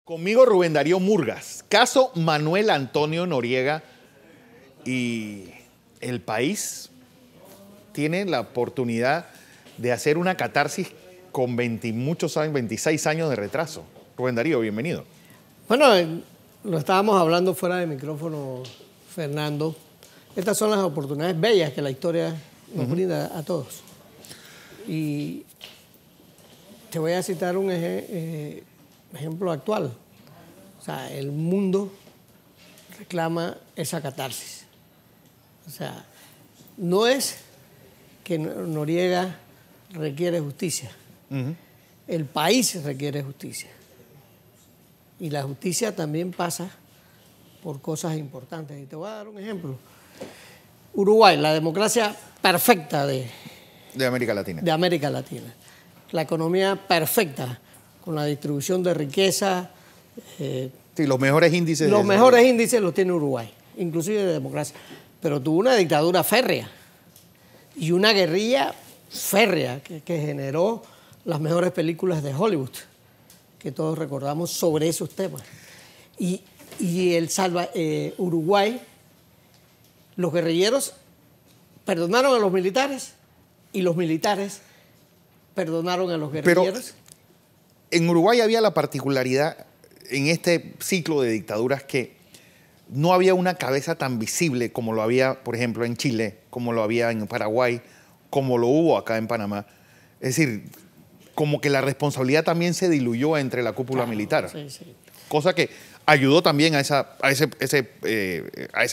Conmigo Rubén Darío Murgas, caso Manuel Antonio Noriega, y el país tiene la oportunidad de hacer una catarsis con 26 años de retraso. Rubén Darío, bienvenido. Bueno, lo estábamos hablando fuera de micrófono, Fernando. Estas son las oportunidades bellas que la historia nos brinda a todos. Y te voy a citar un ejemplo actual. O sea, el mundo reclama esa catarsis. O sea, no es que Noriega requiere justicia. El país requiere justicia. Y la justicia también pasa por cosas importantes. Y te voy a dar un ejemplo. Uruguay, la democracia perfecta de América Latina. De América Latina. La economía perfecta, con la distribución de riqueza. Sí, los mejores índices. Los mejores índices los tiene Uruguay, inclusive de democracia. Pero tuvo una dictadura férrea y una guerrilla férrea que generó las mejores películas de Hollywood, que todos recordamos sobre esos temas. Y Uruguay, los guerrilleros perdonaron a los militares y los militares perdonaron a los guerrilleros. Pero en Uruguay había la particularidad en este ciclo de dictaduras que no había una cabeza tan visible como lo había, por ejemplo, en Chile, como lo había en Paraguay, como lo hubo acá en Panamá. Es decir, como que la responsabilidad también se diluyó entre la cúpula militar. Sí, sí. Cosa que ayudó también a esa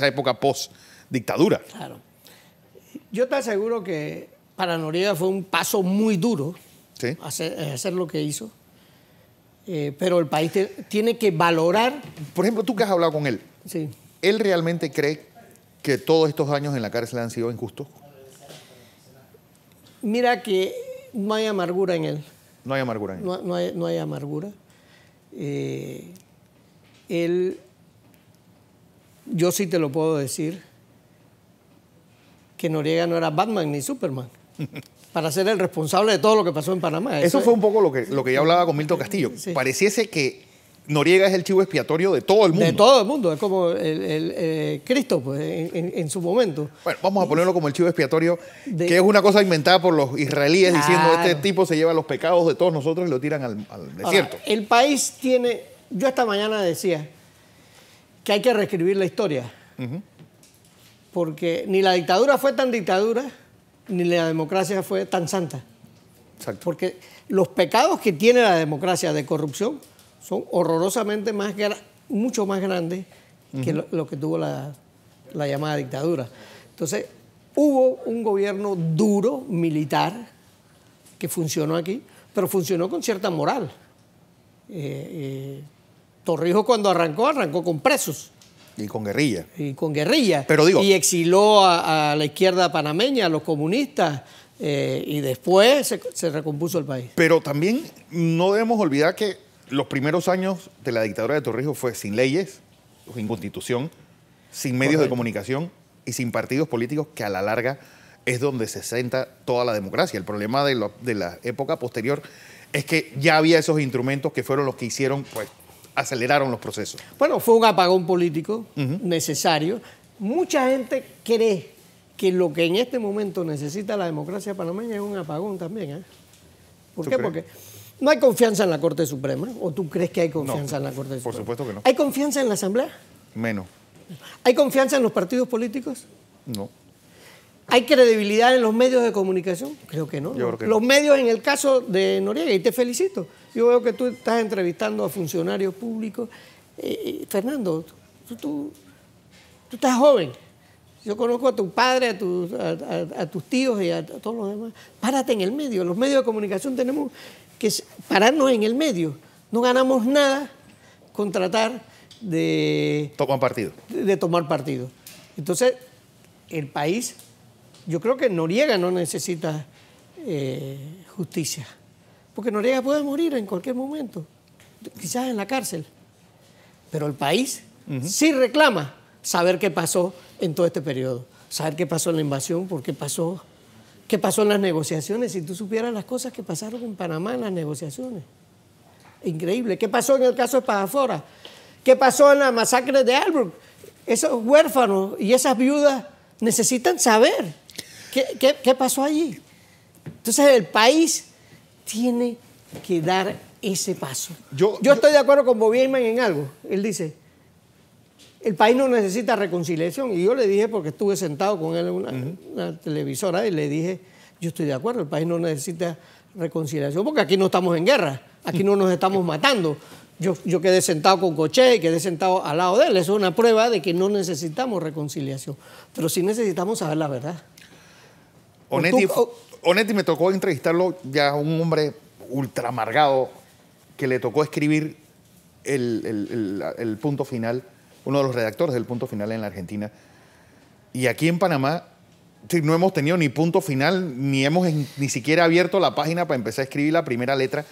época post-dictadura. Claro. Yo te aseguro que para Noriega fue un paso muy duro, ¿sí?, hacer lo que hizo. Pero el país tiene que valorar. Por ejemplo, tú que has hablado con él, Sí. ¿él realmente cree que todos estos años en la cárcel han sido injustos? Mira que no hay amargura en él. No hay amargura en él. No hay amargura. Él, yo sí te lo puedo decir, que Noriega no era Batman ni Superman para ser el responsable de todo lo que pasó en Panamá. Eso fue un poco lo que yo hablaba con Milton Castillo. Sí. Pareciese que Noriega es el chivo expiatorio de todo el mundo. De todo el mundo, es como Cristo, pues, en su momento. Bueno, vamos a ponerlo como el chivo expiatorio, que es una cosa inventada por los israelíes, diciendo este tipo se lleva los pecados de todos nosotros y lo tiran al desierto. Ahora, el país tiene, yo esta mañana decía que hay que reescribir la historia, porque ni la dictadura fue tan dictadura, ni la democracia fue tan santa. Exacto. Porque los pecados que tiene la democracia de corrupción son horrorosamente mucho más grandes que lo que tuvo la llamada dictadura. Entonces, hubo un gobierno duro, militar, que funcionó aquí, pero funcionó con cierta moral. Torrijos cuando arrancó con presos. Y con guerrilla. Y con guerrilla. Pero digo, y exiló a la izquierda panameña, a los comunistas, y después se recompuso el país. Pero también no debemos olvidar que los primeros años de la dictadura de Torrijos fue sin leyes, sin constitución, sin medios de comunicación y sin partidos políticos, que a la larga es donde se sienta toda la democracia. El problema de la época posterior es que ya había esos instrumentos que fueron los que hicieron, pues, aceleraron los procesos. Bueno, fue un apagón político necesario. Mucha gente cree que lo que en este momento necesita la democracia panameña es un apagón también. ¿Por qué? Porque no hay confianza en la Corte Suprema. ¿O tú crees que hay confianza en la Corte Suprema? Por supuesto que no. ¿Hay confianza en la Asamblea? Menos. ¿Hay confianza en los partidos políticos? No. ¿Hay credibilidad en los medios de comunicación? Creo que no. Yo creo que los no. medios en el caso de Noriega, y te felicito. Yo veo que tú estás entrevistando a funcionarios públicos. Fernando, tú estás joven. Yo conozco a tu padre, a tus tíos y a todos los demás. Párate en el medio. Los medios de comunicación tenemos que pararnos en el medio. No ganamos nada con tratar de tomar partido. Entonces, el país, yo creo que Noriega no necesita justicia, porque Noriega puede morir en cualquier momento, quizás en la cárcel, pero el país sí reclama saber qué pasó en todo este periodo, saber qué pasó en la invasión, por qué pasó, qué pasó en las negociaciones. Si tú supieras las cosas que pasaron en Panamá en las negociaciones, increíble. ¿Qué pasó en el caso de Pajafora? ¿Qué pasó en la masacre de Albrook? Esos huérfanos y esas viudas necesitan saber qué pasó allí. Entonces el país tiene que dar ese paso. Yo estoy de acuerdo con Bobby Eyman en algo. Él dice, el país no necesita reconciliación. Y yo le dije, porque estuve sentado con él en una televisora, y le dije, yo estoy de acuerdo, el país no necesita reconciliación, porque aquí no estamos en guerra, aquí no nos estamos matando. Yo quedé sentado con Coche y quedé sentado al lado de él. Eso es una prueba de que no necesitamos reconciliación, pero sí necesitamos saber la verdad. Onetti me tocó entrevistarlo, ya un hombre ultra amargado que le tocó escribir el punto final, uno de los redactores del punto final en la Argentina. Y aquí en Panamá no hemos tenido ni punto final, ni hemos ni siquiera abierto la página para empezar a escribir la primera letra.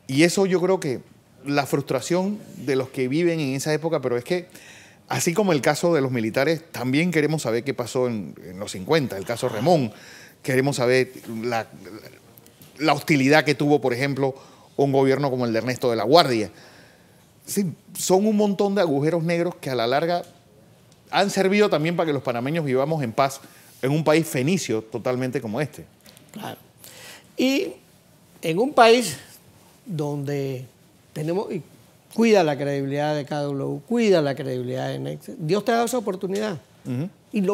Y eso yo creo que la frustración de los que viven en esa época, pero es que, así como el caso de los militares, también queremos saber qué pasó en los 50, el caso Remón. Queremos saber la hostilidad que tuvo, por ejemplo, un gobierno como el de Ernesto de la Guardia. Sí, son un montón de agujeros negros que a la larga han servido también para que los panameños vivamos en paz en un país fenicio totalmente como este. Claro. Y en un país donde tenemos, y cuida la credibilidad de KW, cuida la credibilidad de Nexo, Dios te ha dado esa oportunidad. Y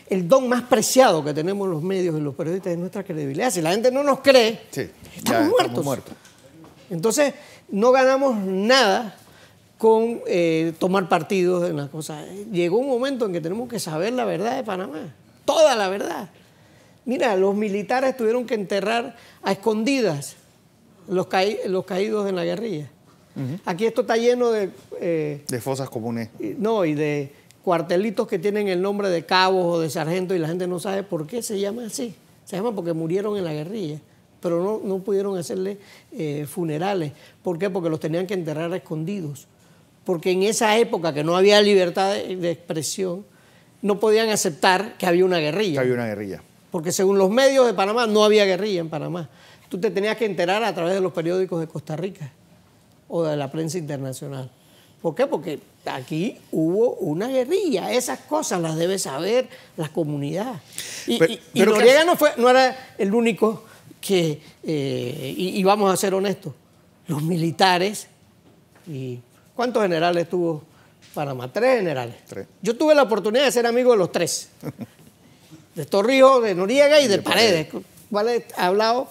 el don más preciado que tenemos los medios y los periodistas es nuestra credibilidad. Si la gente no nos cree, sí, estamos muertos. Entonces, no ganamos nada con tomar partidos en las cosas. Llegó un momento en que tenemos que saber la verdad de Panamá, toda la verdad. Mira, los militares tuvieron que enterrar a escondidas los caídos en la guerrilla. Aquí esto está lleno de fosas comunes. No, y de cuartelitos que tienen el nombre de cabos o de sargentos y la gente no sabe por qué se llama así. Se llama porque murieron en la guerrilla, pero no pudieron hacerle funerales. ¿Por qué? Porque los tenían que enterrar escondidos. Porque en esa época que no había libertad de expresión, no podían aceptar que había una guerrilla. Que había una guerrilla. Porque según los medios de Panamá, no había guerrilla en Panamá. Tú te tenías que enterar a través de los periódicos de Costa Rica o de la prensa internacional. ¿Por qué? Porque aquí hubo una guerrilla. Esas cosas las debe saber la comunidad. Y Noriega no era el único que... y vamos a ser honestos, los militares... ¿Cuántos generales tuvo Panamá? 3 generales. 3. Yo tuve la oportunidad de ser amigo de los 3. De Torrijos, de Noriega y de Paredes. ¿Vale? He hablado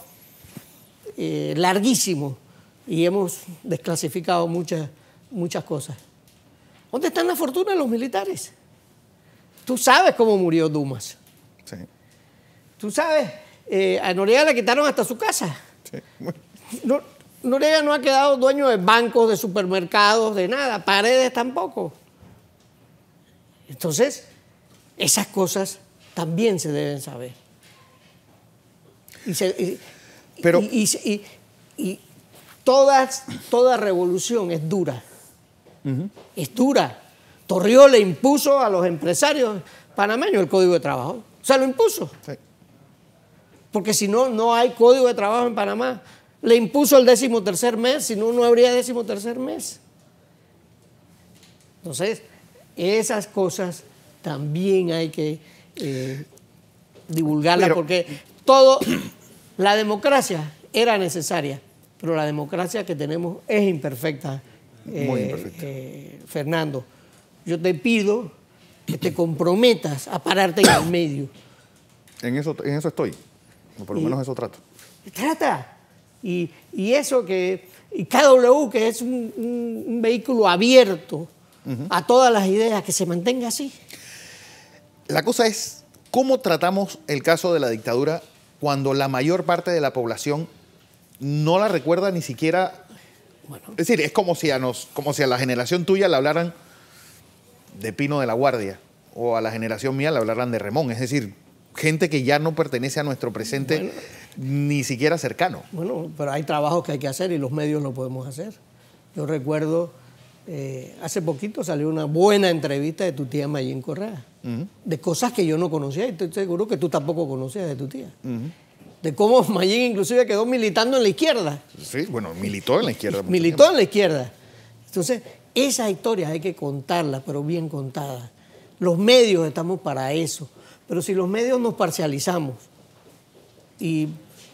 larguísimo y hemos desclasificado muchas cosas. ¿Dónde están las fortunas de los militares? Tú sabes cómo murió Dumas. Sí. Tú sabes, a Noriega le quitaron hasta su casa. Sí. Noriega no ha quedado dueño de bancos, de supermercados, de nada. Paredes tampoco. Entonces, esas cosas también se deben saber. Y toda revolución es dura. Es dura. Torrijos le impuso a los empresarios panameños el Código de Trabajo. Se lo impuso. Sí. Porque si no, no hay Código de Trabajo en Panamá. Le impuso el 13º mes, si no, no habría 13º mes. Entonces, esas cosas también hay que divulgarlas, porque la democracia era necesaria, pero la democracia que tenemos es imperfecta. Muy imperfecta. Fernando, yo te pido que te comprometas a pararte en el medio. En eso estoy, o por lo menos eso trato. Trata. Y eso y KW, que es un vehículo abierto a todas las ideas, que se mantenga así. La cosa es, ¿cómo tratamos el caso de la dictadura cuando la mayor parte de la población no la recuerda ni siquiera? Bueno. Es decir, es como si a la generación tuya le hablaran de Pino de la Guardia, o a la generación mía le hablaran de Remón. Es decir, gente que ya no pertenece a nuestro presente, bueno, ni siquiera cercano. Bueno, pero hay trabajos que hay que hacer y los medios lo podemos hacer. Yo recuerdo, hace poquito salió una buena entrevista de tu tía Mayín Correa, de cosas que yo no conocía, y estoy seguro que tú tampoco conocías de tu tía. de cómo Mayín inclusive quedó militando en la izquierda. Sí, bueno, militó en la izquierda. Militó en la izquierda. Entonces, esas historias hay que contarlas, pero bien contadas. Los medios estamos para eso. Pero si los medios nos parcializamos y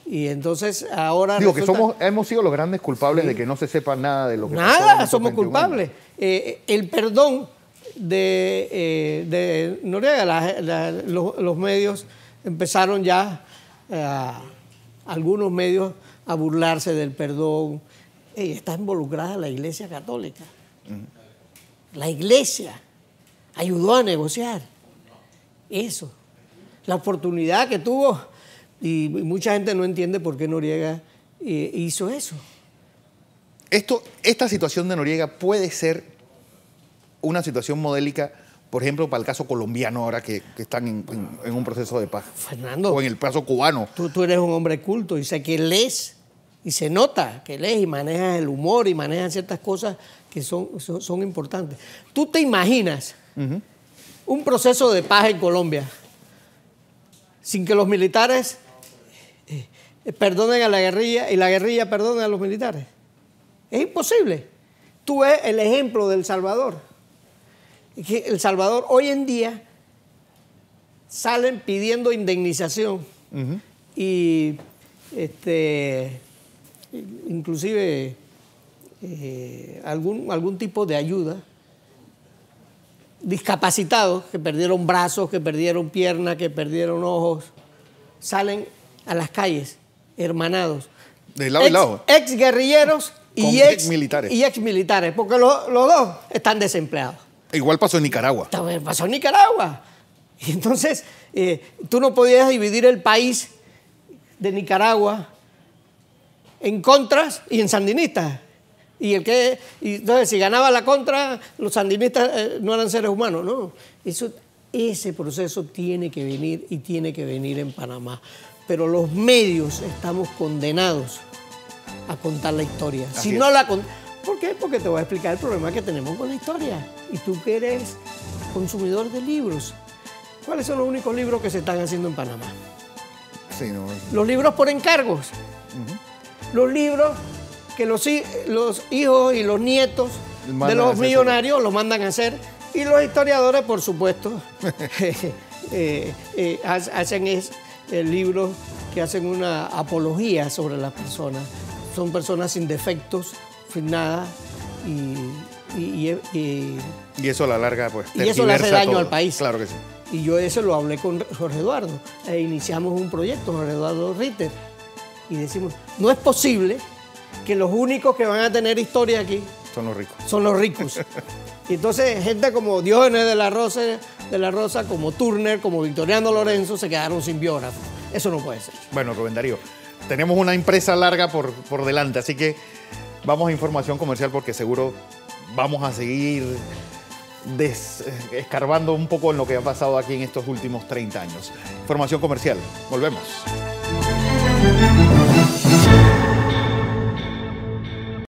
entonces ahora... Digo que hemos sido los grandes culpables de que no se sepa nada de lo que pasó en Nada, estos somos 21 culpables. años. El perdón de Noriega, los medios empezaron ya, algunos medios, a burlarse del perdón. Está involucrada la Iglesia Católica. La Iglesia ayudó a negociar eso. La oportunidad que tuvo, y mucha gente no entiende por qué Noriega hizo eso. Esta situación de Noriega puede ser una situación modélica, por ejemplo, para el caso colombiano ahora que están en un proceso de paz. Fernando. O en el caso cubano. Tú eres un hombre culto y sé que lees, y se nota que lees y manejas el humor y manejas ciertas cosas que son importantes. ¿Tú te imaginas un proceso de paz en Colombia sin que los militares perdonen a la guerrilla y la guerrilla perdone a los militares? Es imposible. Tú ves el ejemplo de El Salvador. Que El Salvador hoy en día salen pidiendo indemnización y inclusive algún tipo de ayuda. Discapacitados que perdieron brazos, que perdieron piernas, que perdieron ojos, salen a las calles hermanados. De lado y lado. Ex guerrilleros y ex militares, porque los dos están desempleados. Igual pasó en Nicaragua. Pasó en Nicaragua. Y entonces, tú no podías dividir el país de Nicaragua en contras y en sandinistas. Y entonces, si ganaba la contra, los sandinistas no eran seres humanos. No, ese proceso tiene que venir y tiene que venir en Panamá. Pero los medios estamos condenados a contar la historia. Así si no la ¿Por qué? Porque te voy a explicar el problema que tenemos con la historia. Y tú que eres consumidor de libros, ¿cuáles son los únicos libros que se están haciendo en Panamá? Sí, no. Los libros por encargos. Los libros que los hijos y los nietos de los millonarios los mandan a hacer. Y los historiadores, por supuesto, hacen libros que hacen una apología sobre las personas. Son personas sin defectos, sin nada, y eso a la larga, pues, y eso le hace daño todo. al país. Claro que sí. Y yo eso lo hablé con Jorge Eduardo. Iniciamos un proyecto, Jorge Eduardo Ritter, y decimos, no es posible que los únicos que van a tener historia aquí son los ricos. Son los ricos. Y entonces gente como Diógenes de la Rosa, como Turner, como Victoriano Lorenzo, se quedaron sin biógrafo. Eso no puede ser. Bueno, Rubén Darío, tenemos una empresa larga por delante, así que vamos a información comercial porque seguro vamos a seguir escarbando un poco en lo que ha pasado aquí en estos últimos 30 años. Información comercial. Volvemos.